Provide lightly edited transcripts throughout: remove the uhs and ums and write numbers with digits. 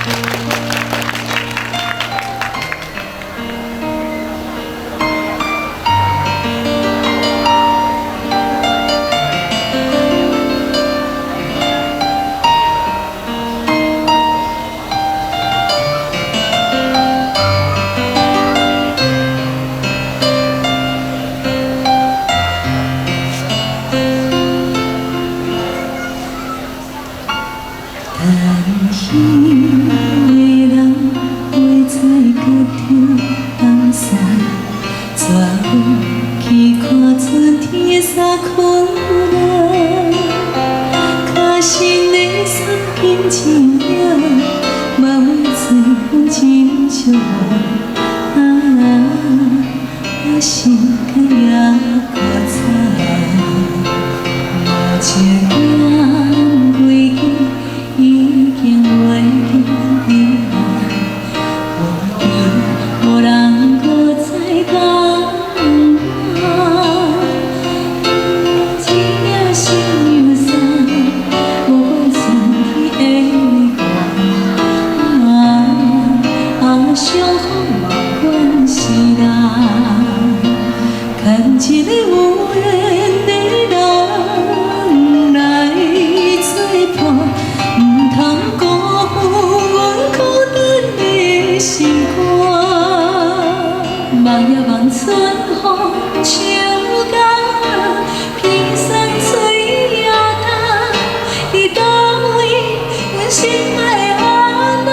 叹息的人袂知搁着放散，怎会去看春天三空人？可惜的三更情了，嘛袂知风真寂寞。我心更也搁惨，我一念归去。已经袂记你我无人搁再讲我，一粒心忧伤，无管春天的光，伤风无管是人，牵一个有缘的人来作伴。通辜负阮孤单的心肝，望也望春风秋甲，披霜吹夜冬，伫倒位阮心爱的阿那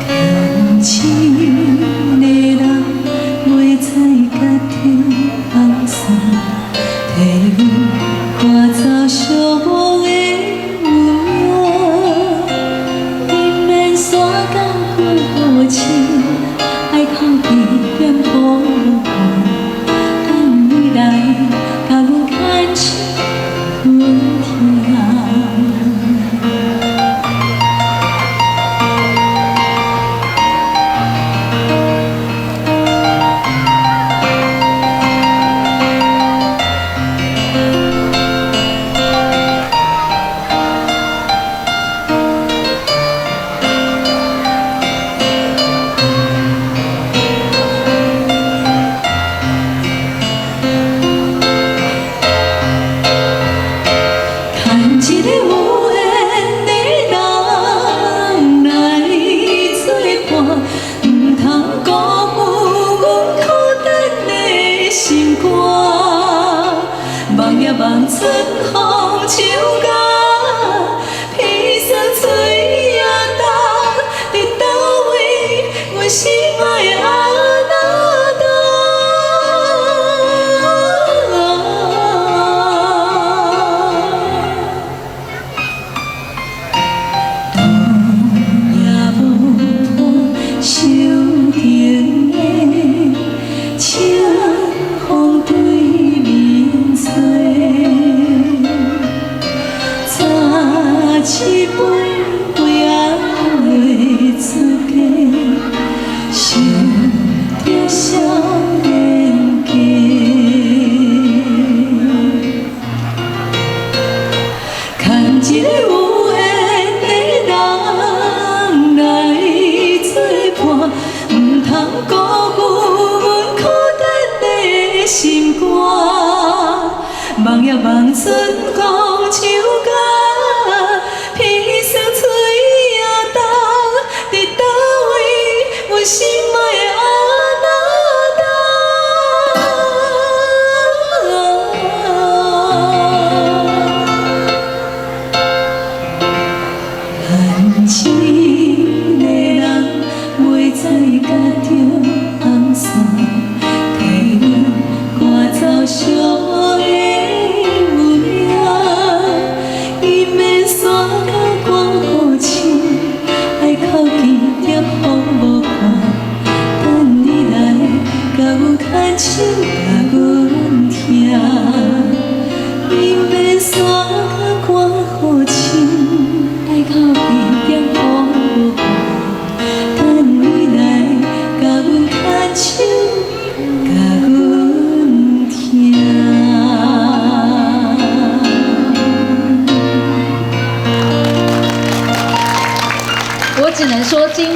牵情的人。袂知甲天放散，替阮赶走寂寞的有影。迎面山间过好情，爱靠地点抱抱，等你来甲阮牵手阮听。一个有缘的人来作伴，唔通辜负阮孤单的心肝。望也望春风秋甲，披霜吹夜冬，伫倒位阮心爱的阿那达。手顶的清风对面吹，早一杯杯仔袂出家，想着少年家。牵一个有缘的人来作伴，唔通辜负阮孤单的心肝。望也望春风秋甲，披霜吹夜冬，伫倒位阮心爱的阿那达。叹情的人袂知甲着放散，替阮赶走寂寞的有影。我只能说今天。